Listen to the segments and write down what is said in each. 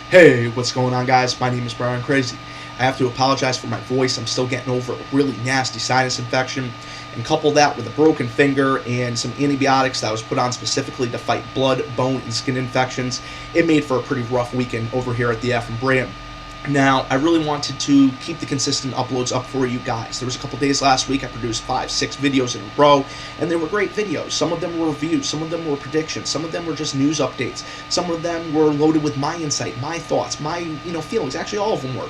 Hey, what's going on, guys? My name is Brian Crazy. I have to apologize for my voice. I'm still getting over a really nasty sinus infection, and couple that with a broken finger and some antibiotics that was put on specifically to fight blood, bone, and skin infections. It made for a pretty rough weekend over here at the FNW. Now, I really wanted to keep the consistent uploads up for you guys. There was a couple days last week I produced 5-6 videos in a row, and they were great videos. Some of them were reviews, some of them were predictions, some of them were just news updates, some of them were loaded with my insight, my thoughts, my feelings. Actually, all of them were.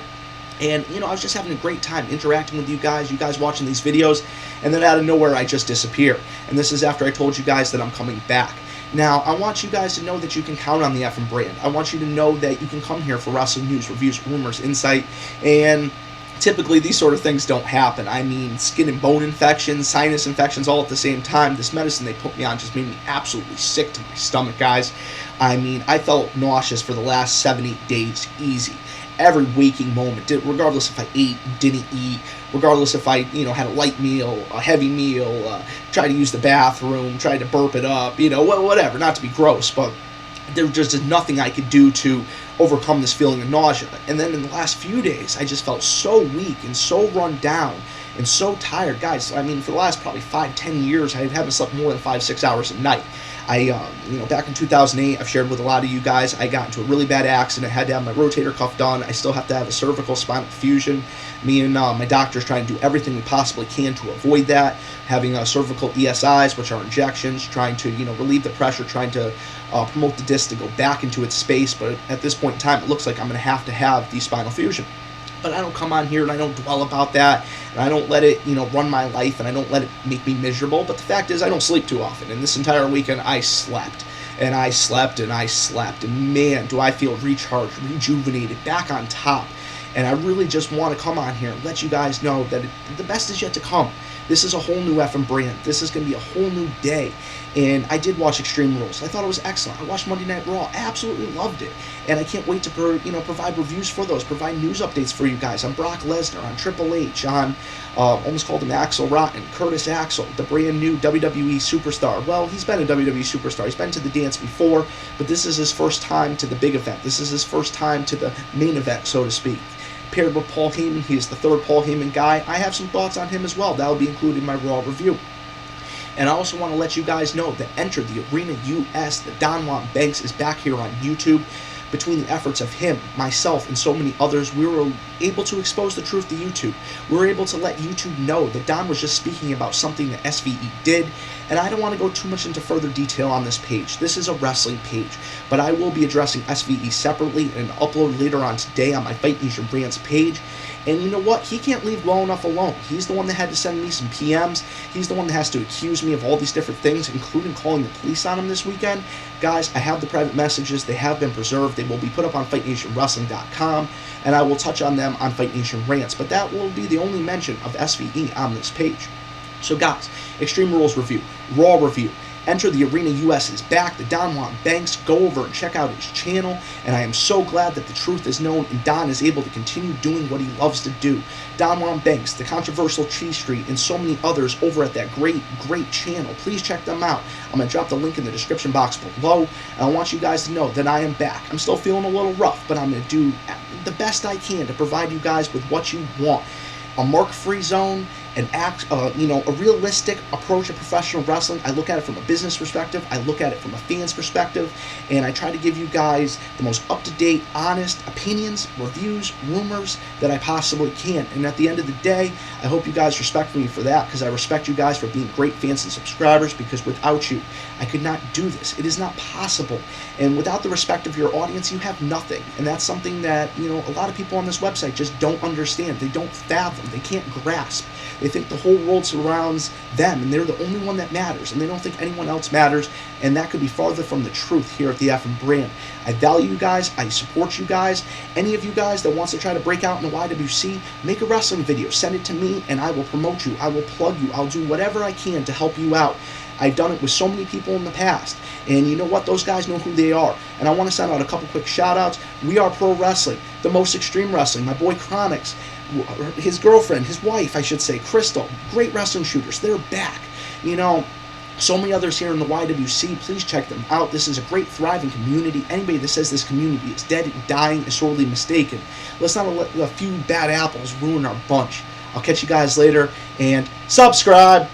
And, I was just having a great time interacting with you guys watching these videos, and then out of nowhere, I just disappear. And this is after I told you guys that I'm coming back. Now, I want you guys to know that you can count on the FM brand. I want you to know that you can come here for wrestling news, reviews, rumors, insight, and typically these sort of things don't happen. I mean, skin and bone infections, sinus infections all at the same time. This medicine they put me on just made me absolutely sick to my stomach, guys. I mean, I felt nauseous for the last 7-8 days, easy. Every waking moment, regardless if I ate, didn't eat, regardless if I, had a light meal, a heavy meal, tried to use the bathroom, tried to burp it up, whatever, not to be gross, but there just nothing I could do to overcome this feeling of nausea. And then in the last few days, I just felt so weak and so run down and so tired. Guys, I mean, for the last probably 5-10 years, I haven't slept more than 5-6 hours a night. Back in 2008, I've shared with a lot of you guys, I got into a really bad accident. I had to have my rotator cuff done. I still have to have a cervical spinal fusion. Me and my doctor's trying to do everything we possibly can to avoid that. Having cervical ESIs, which are injections, trying to, relieve the pressure, trying to promote the disc to go back into its space. But at this point in time, it looks like I'm going to have the spinal fusion. But I don't come on here and I don't dwell about that, and I don't let it, run my life, and I don't let it make me miserable. But the fact is, I don't sleep too often, and this entire weekend I slept, and I slept, and I slept, and man, do I feel recharged, rejuvenated, back on top. And I really just want to come on here and let you guys know that the best is yet to come. This is a whole new FM brand. This is going to be a whole new day. And I did watch Extreme Rules. I thought it was excellent. I watched Monday Night Raw. I absolutely loved it. And I can't wait to provide reviews for those, provide news updates for you guys on Brock Lesnar, on Triple H, on, almost called him Axel Rotten, Curtis Axel, the brand new WWE superstar. Well, he's been a WWE superstar. He's been to the dance before, but this is his first time to the big event. This is his first time to the main event, so to speak. Paired with Paul Heyman, he is the third Paul Heyman guy. I have some thoughts on him as well. That will be included in my Raw review. And I also want to let you guys know that Enter the Arena US, the Don Juan Banks, is back here on YouTube. Between the efforts of him, myself, and so many others, we were able to expose the truth to YouTube. We were able to let YouTube know that Don was just speaking about something that SVE did, and I don't want to go too much into further detail on this page. This is a wrestling page, but I will be addressing SVE separately in an upload later on today on my Fight Nation Brands page. And you know what? He can't leave well enough alone. He's the one that had to send me some PMs. He's the one that has to accuse me of all these different things, including calling the police on him this weekend. Guys, I have the private messages. They have been preserved. They will be put up on FightNationWrestling.com, and I will touch on them on Fight Nation Rants. But that will be the only mention of SVE on this page. So guys, Extreme Rules review, Raw review, Enter the Arena US is back. The Don Juan Banks. Go over and check out his channel. And I am so glad that the truth is known and Don is able to continue doing what he loves to do. Don Juan Banks, the controversial Cheese Street, and so many others over at that great channel. Please check them out. I'm going to drop the link in the description box below. And I want you guys to know that I am back. I'm still feeling a little rough, but I'm going to do the best I can to provide you guys with what you want. A mark-free zone, a realistic approach to professional wrestling. I look at it from a business perspective. I look at it from a fan's perspective, and I try to give you guys the most up-to-date, honest opinions, reviews, rumors that I possibly can. And at the end of the day, I hope you guys respect me for that, because I respect you guys for being great fans and subscribers, because without you, I could not do this. It is not possible. And without the respect of your audience, you have nothing. And that's something that, a lot of people on this website just don't understand. They don't fathom. They can't grasp. They think the whole world surrounds them, and they're the only one that matters, and they don't think anyone else matters, and that could be farther from the truth here at the FM brand. I value you guys. I support you guys. Any of you guys that wants to try to break out in the YWC, make a wrestling video. Send it to me, and I will promote you. I will plug you. I'll do whatever I can to help you out. I've done it with so many people in the past, and you know what? Those guys know who they are. And I want to send out a couple quick shout-outs. We Are Pro Wrestling, The Most Extreme Wrestling, my boy Chronix, his girlfriend, his wife, I should say, Crystal, great wrestling shooters. They're back. So many others here in the YWC. Please check them out. This is a great, thriving community. Anybody that says this community is dead and dying is sorely mistaken. Let's not let a few bad apples ruin our bunch. I'll catch you guys later, and subscribe.